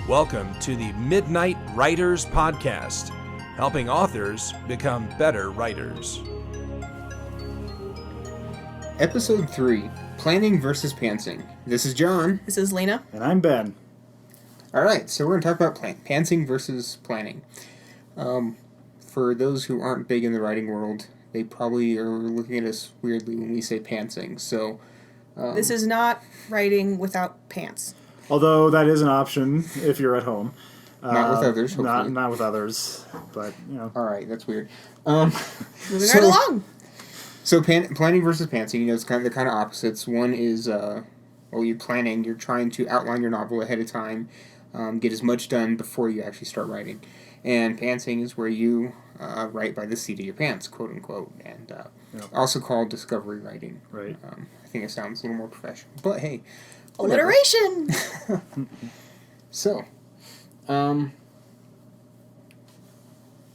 Welcome to the Midnight Writers Podcast, helping authors become better writers. Episode 3, Planning versus Pantsing. This is John. This is Lena. And I'm Ben. Alright, so we're going to talk about pantsing versus planning. For those who aren't big in the writing world, they probably are looking at us weirdly when we say pantsing. So, this is not writing without pants. Although that is an option if you're at home. Not with others, hopefully. Not with others, but, you know. Alright, that's weird. Moving right along. So planning versus pantsing, it's they're kind of opposites. One is, you're planning, you're trying to outline your novel ahead of time, get as much done before you actually start writing. And pantsing is where you write by the seat of your pants, quote unquote, and also called discovery writing. Right. I think it sounds a little more professional, but hey. Whatever. Alliteration! So,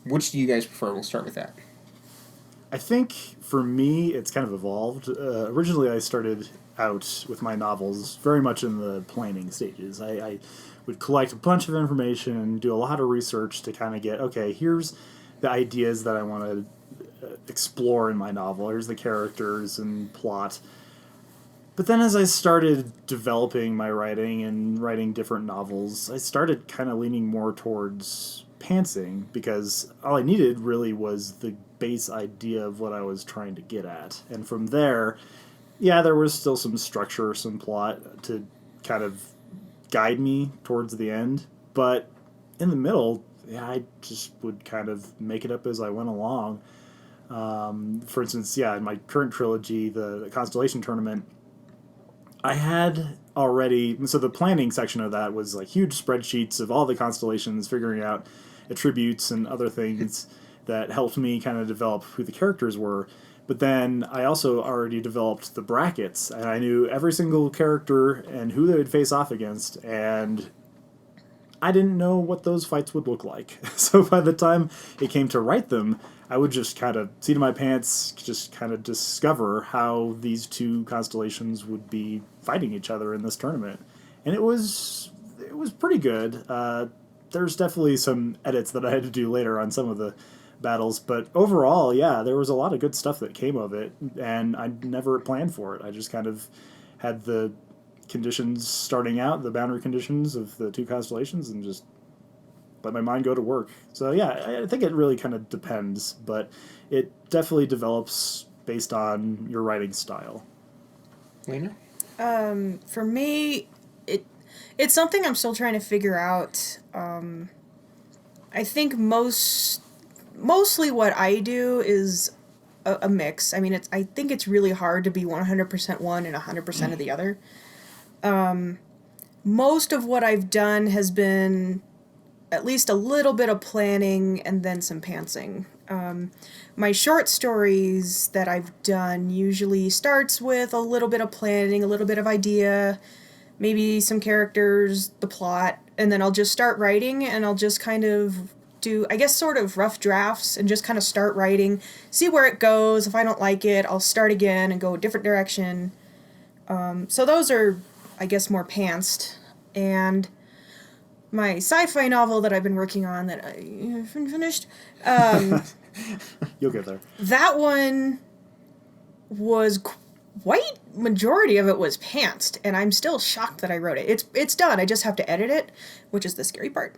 which do you guys prefer? We'll start with that. I think, for me, it's kind of evolved. Originally, I started out with my novels very much in the planning stages. I would collect a bunch of information, do a lot of research to kind of get, okay, here's the ideas that I want to explore in my novel. Here's the characters and plot. But then as I started developing my writing and writing different novels, I started kind of leaning more towards pantsing, because all I needed really was the base idea of what I was trying to get at. And from there, there was still some structure, some plot to kind of guide me towards the end. But in the middle, I just would kind of make it up as I went along. For instance, in my current trilogy, the Constellation Tournament, I had already, so the planning section of that was like huge spreadsheets of all the constellations, figuring out attributes and other things that helped me kind of develop who the characters were. But then I also already developed the brackets, and I knew every single character and who they would face off against, and I didn't know what those fights would look like. So by the time it came to write them, I would just kind of seat in my pants, just kind of discover how these two constellations would be fighting each other in this tournament. And it was pretty good. There's definitely some edits that I had to do later on some of the battles, but overall, there was a lot of good stuff that came of it, and I never planned for it. I just kind of had the conditions starting out, the boundary conditions of the two constellations, and just let my mind go to work. So I think it really kind of depends, but it definitely develops based on your writing style. Lena? For me, it's something I'm still trying to figure out. I think mostly what I do is a mix. I mean, I think it's really hard to be 100% one and 100% of the other. Most of what I've done has been at least a little bit of planning and then some pantsing. My short stories that I've done usually starts with a little bit of planning, a little bit of idea, maybe some characters, the plot, and then I'll just start writing, and I'll just kind of do, I guess, sort of rough drafts and just kind of start writing, see where it goes. If I don't like it, I'll start again and go a different direction. So those are, I guess, more pantsed. And my sci-fi novel that I've been working on that I haven't finished, You'll get there. That one was quite majority of it was pantsed, and I'm still shocked that I wrote it. It's done. I just have to edit it, which is the scary part.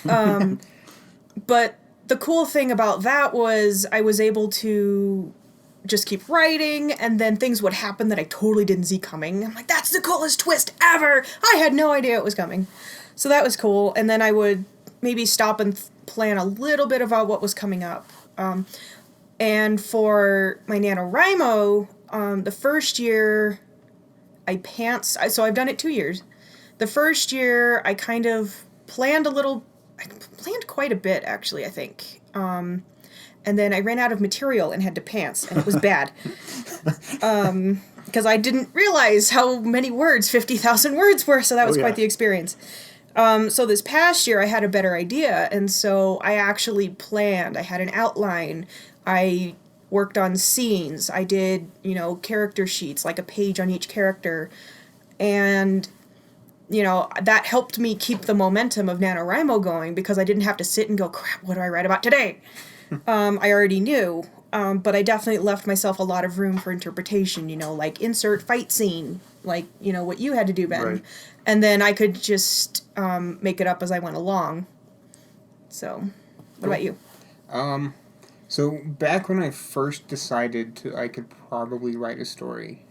But the cool thing about that was I was able to just keep writing, and then things would happen that I totally didn't see coming. I'm like, that's the coolest twist ever! I had no idea it was coming. So that was cool, and then I would maybe stop and plan a little bit about what was coming up. And for my NaNoWriMo, the first year so I've done it 2 years. The first year I kind of planned quite a bit, actually, I think. And then I ran out of material and had to pants, and it was bad. Because I didn't realize how many words 50,000 words were, so that was quite the experience. So this past year I had a better idea, and so I actually planned. I had an outline. I worked on scenes. I did, character sheets, like a page on each character. And that helped me keep the momentum of NaNoWriMo going because I didn't have to sit and go, crap, what do I write about today? I already knew. But I definitely left myself a lot of room for interpretation, like insert fight scene, like, what you had to do, Ben. Right. And then I could just make it up as I went along. So, what about you? So back when I first decided I could probably write a story,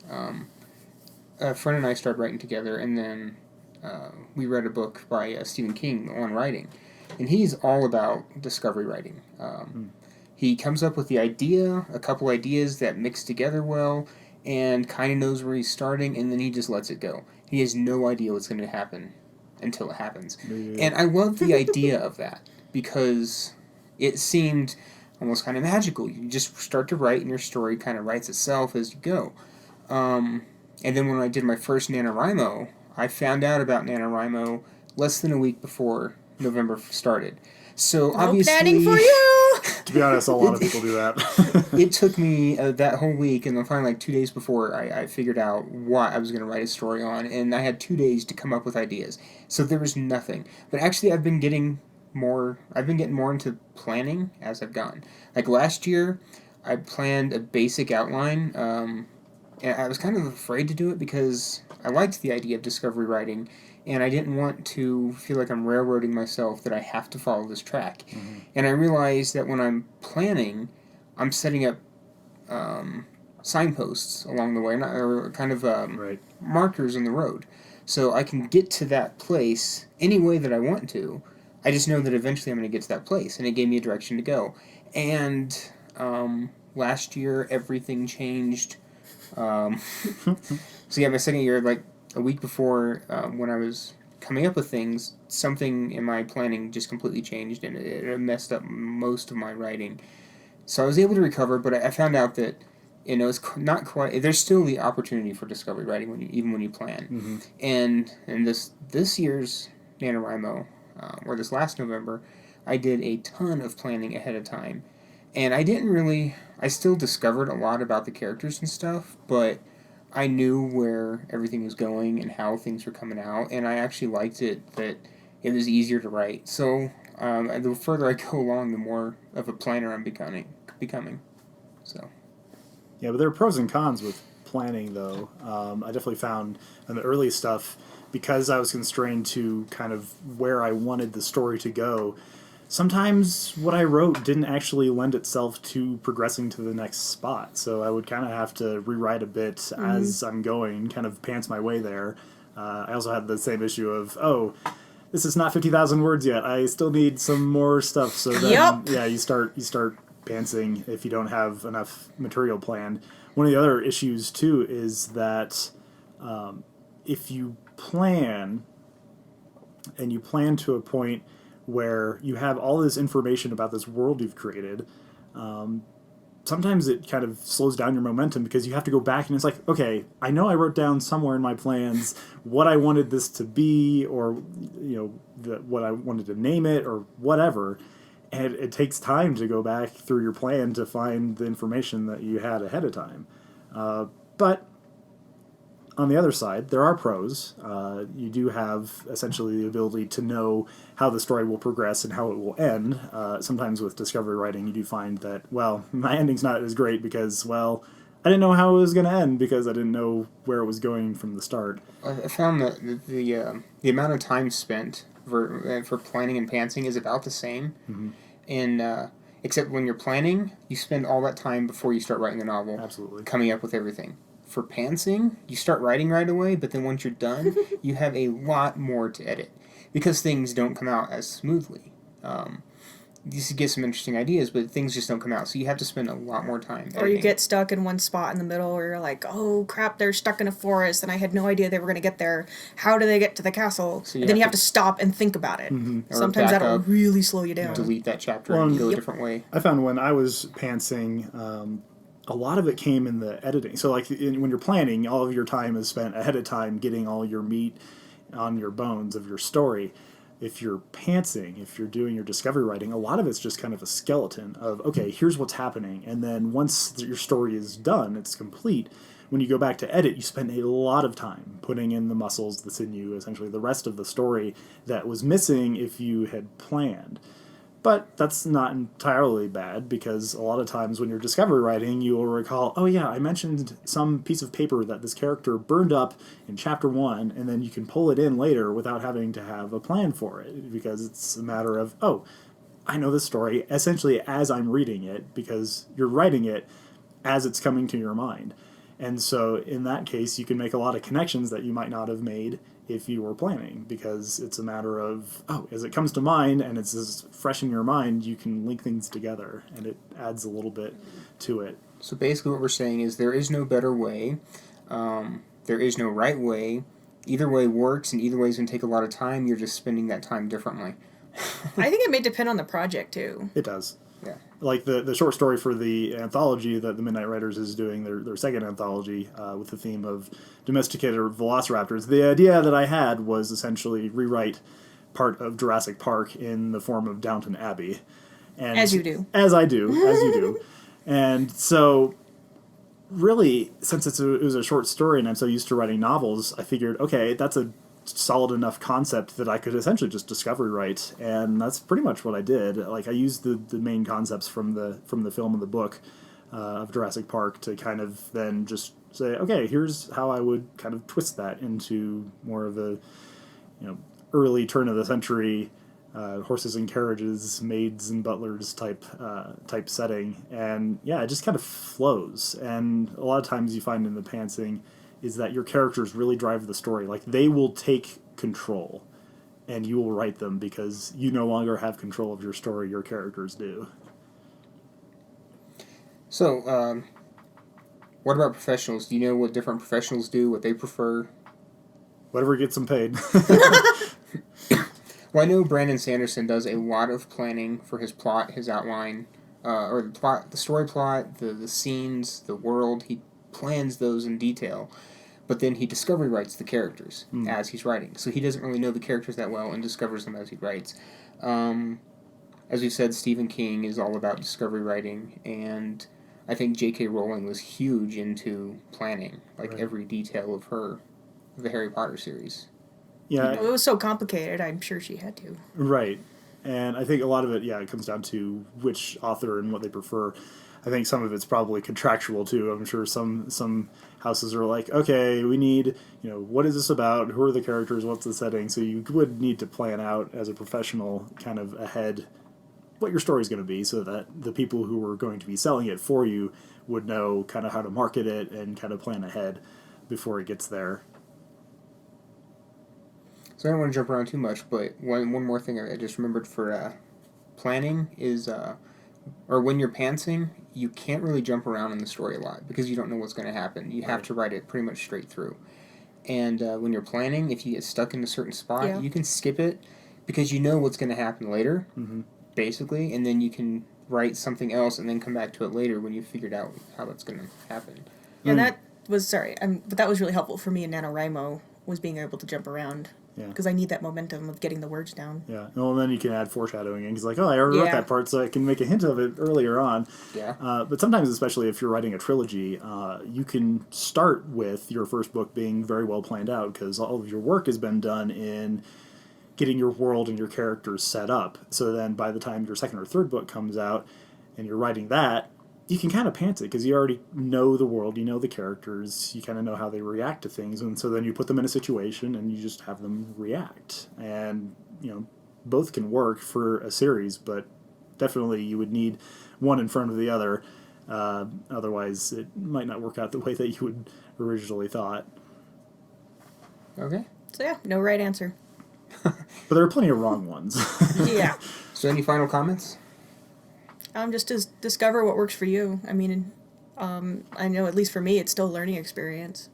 a friend and I started writing together, and then we read a book by Stephen King on writing, and he's all about discovery writing. He comes up with the idea, a couple ideas that mix together well, and kind of knows where he's starting, and then he just lets it go. He has no idea what's going to happen until it happens. Yeah. And I love the idea of that, because it seemed almost kind of magical. You just start to write, and your story kind of writes itself as you go. And then when I did my first NaNoWriMo, I found out about NaNoWriMo less than a week before November started. So obviously, planning for you. To be honest, a lot of people do that. It took me that whole week, and then finally, like 2 days before, I figured out what I was going to write a story on, and I had 2 days to come up with ideas. So there was nothing. But actually, I've been getting more into planning as I've gone. Like last year, I planned a basic outline, and I was kind of afraid to do it because I liked the idea of discovery writing, and I didn't want to feel like I'm railroading myself that I have to follow this track. Mm-hmm. And I realized that when I'm planning, I'm setting up signposts along the way, or kind of markers in the road. So I can get to that place any way that I want to. I just know that eventually I'm going to get to that place, and it gave me a direction to go. And last year, everything changed. So yeah, my second year, like a week before, when I was coming up with things, something in my planning just completely changed, and it messed up most of my writing. So I was able to recover, but I found out that it's not quite. There's still the opportunity for discovery writing even when you plan. Mm-hmm. And this year's NaNoWriMo, or this last November, I did a ton of planning ahead of time, and I still discovered a lot about the characters and stuff, but I knew where everything was going and how things were coming out, and I actually liked it that it was easier to write. So the further I go along, the more of a planner I'm becoming. So. Yeah, but there are pros and cons with planning, though. I definitely found in the early stuff, because I was constrained to kind of where I wanted the story to go, sometimes what I wrote didn't actually lend itself to progressing to the next spot. So I would kind of have to rewrite a bit as I'm going, kind of pants my way there. I also had the same issue of, this is not 50,000 words yet. I still need some more stuff. So then, yeah, you start pantsing if you don't have enough material planned. One of the other issues, too, is that if you plan, and you plan to a point where you have all this information about this world you've created, sometimes it kind of slows down your momentum because you have to go back and it's like, okay, I know I wrote down somewhere in my plans what I wanted this to be, or what I wanted to name it, or whatever, and it takes time to go back through your plan to find the information that you had ahead of time. But on the other side, there are pros. You do have essentially the ability to know how the story will progress and how it will end. Sometimes with discovery writing, you do find that, well, my ending's not as great because, well, I didn't know how it was going to end because I didn't know where it was going from the start. I found that the amount of time spent for planning and pantsing is about the same. Mm-hmm. And except when you're planning, you spend all that time before you start writing the novel. Absolutely. Coming up with everything. For pantsing, you start writing right away, but then once you're done, you have a lot more to edit because things don't come out as smoothly. You get some interesting ideas, but things just don't come out, so you have to spend a lot more time editing. Or you get stuck in one spot in the middle where you're like, oh crap, they're stuck in a forest and I had no idea they were going to get there. How do they get to the castle? So then you have to stop and think about it. Mm-hmm. Sometimes that'll really slow you down. Delete that chapter and go a different way. I found when I was pantsing, a lot of it came in the editing. So like when you're planning, all of your time is spent ahead of time getting all your meat on your bones of your story. If you're pantsing, if you're doing your discovery writing, a lot of it's just kind of a skeleton of, okay, here's what's happening. And then once your story is done, it's complete, when you go back to edit, you spend a lot of time putting in the muscles, the sinew, essentially the rest of the story that was missing if you had planned. But that's not entirely bad, because a lot of times when you're discovery writing, you will recall, oh yeah, I mentioned some piece of paper that this character burned up in chapter 1, and then you can pull it in later without having to have a plan for it, because it's a matter of, oh, I know this story essentially as I'm reading it, because you're writing it as it's coming to your mind. And so in that case, you can make a lot of connections that you might not have made if you were planning, because it's a matter of, oh, as it comes to mind and it's as fresh in your mind, you can link things together, and it adds a little bit to it. So basically what we're saying is there is no better way. There is no right way. Either way works, and either way is going to take a lot of time. You're just spending that time differently. I think it may depend on the project, too. It does. Yeah. Like the short story for the anthology that the Midnight Riders is doing, their second anthology, with the theme of domesticated velociraptors. The idea that I had was essentially rewrite part of Jurassic Park in the form of Downton Abbey. And As you do. As I do, as you do. And so, really, since it was a short story and I'm so used to writing novels, I figured, okay, that's a solid enough concept that I could essentially just discovery write, and that's pretty much what I did. Like, I used the main concepts from the film and the book of Jurassic Park to kind of then just say, okay, here's how I would kind of twist that into more of a, early turn of the century horses and carriages, maids and butlers type setting, and yeah, it just kind of flows. And a lot of times you find in the pantsing is that your characters really drive the story. Like, they will take control, and you will write them because you no longer have control of your story, your characters do. So, what about professionals? Do you know what different professionals do, what they prefer? Whatever gets them paid. Well, I know Brandon Sanderson does a lot of planning for his plot, his outline, or the plot, the story plot, the scenes, the world. He plans those in detail. But then he discovery writes the characters as he's writing. So he doesn't really know the characters that well and discovers them as he writes. As we said, Stephen King is all about discovery writing, and I think J.K. Rowling was huge into planning, like every detail of the Harry Potter series. Yeah. It was so complicated, I'm sure she had to. Right. And I think a lot of it, it comes down to which author and what they prefer. I think some of it's probably contractual too. I'm sure some houses are like, okay, we need, what is this about? Who are the characters? What's the setting? So you would need to plan out as a professional kind of ahead what your story's going to be, so that the people who are going to be selling it for you would know kind of how to market it and kind of plan ahead before it gets there. So I don't want to jump around too much, but one more thing I just remembered for planning is, or when you're pantsing, you can't really jump around in the story a lot because you don't know what's going to happen. You have to write it pretty much straight through. And when you're planning, if you get stuck in a certain spot, you can skip it because you know what's going to happen later, basically, and then you can write something else and then come back to it later when you've figured out how that's going to happen. Yeah, that was, but that was really helpful for me in NaNoWriMo, was being able to jump around. Yeah. Because I need that momentum of getting the words down. Yeah. Well, and then you can add foreshadowing in. Because, I already wrote that part, so I can make a hint of it earlier on. Yeah. But sometimes, especially if you're writing a trilogy, you can start with your first book being very well planned out, because all of your work has been done in getting your world and your characters set up. So then by the time your second or third book comes out and you're writing that, you can kind of pants it because you already know the world, you know the characters, you kind of know how they react to things, and so then you put them in a situation and you just have them react. And, both can work for a series, but definitely you would need one in front of the other. Otherwise, it might not work out the way that you would originally thought. Okay. So no right answer. But there are plenty of wrong ones. Yeah. So any final comments? Just to discover what works for you. I mean, I know at least for me, it's still a learning experience.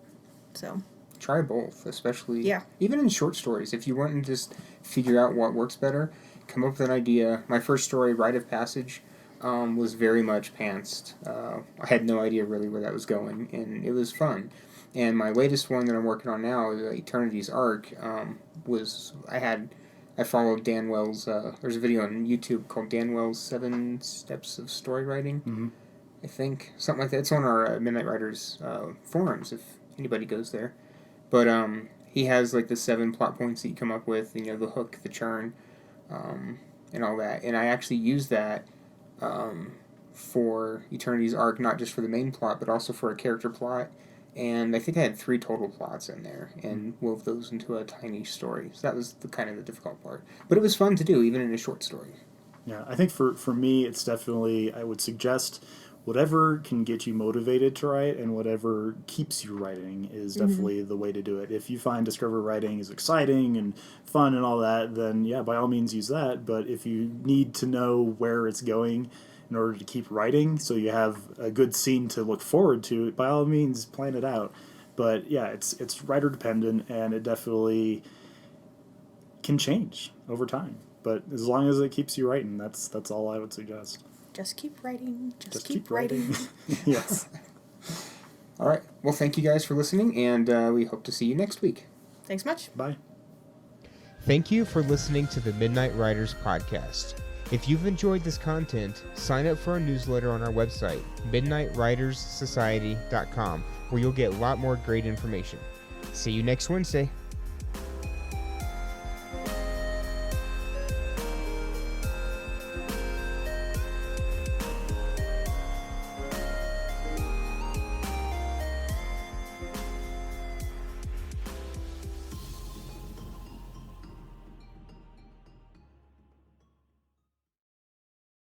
So Try both, especially even in short stories. If you want to just figure out what works better, come up with an idea. My first story, Rite of Passage, was very much pantsed. I had no idea really where that was going, and it was fun. And my latest one that I'm working on now, Eternity's Arc, I followed Dan Wells. There's a video on YouTube called Dan Wells' 7 Steps of Story Writing. I think. Something like that. It's on our Midnight Riders forums if anybody goes there. But he has like the 7 plot points that you come up with, you know, the hook, the churn, and all that. And I actually use that for Eternity's arc, not just for the main plot, but also for a character plot. And I think I had 3 total plots in there and wove those into a tiny story. So that was the kind of the difficult part. But it was fun to do, even in a short story. Yeah, I think for me, it's definitely, I would suggest whatever can get you motivated to write and whatever keeps you writing is definitely the way to do it. If you find discovery writing is exciting and fun and all that, then yeah, by all means use that. But if you need to know where it's going in order to keep writing so you have a good scene to look forward to, by all means plan it out. But yeah, it's writer dependent, and it definitely can change over time. But as long as it keeps you writing, that's all I would suggest. Just keep writing. Just keep writing. Yes. All right. Well, thank you guys for listening, and we hope to see you next week. Thanks much. Bye. Thank you for listening to the Midnight Riders podcast. If you've enjoyed this content, sign up for our newsletter on our website, midnightriderssociety.com, where you'll get a lot more great information. See you next Wednesday.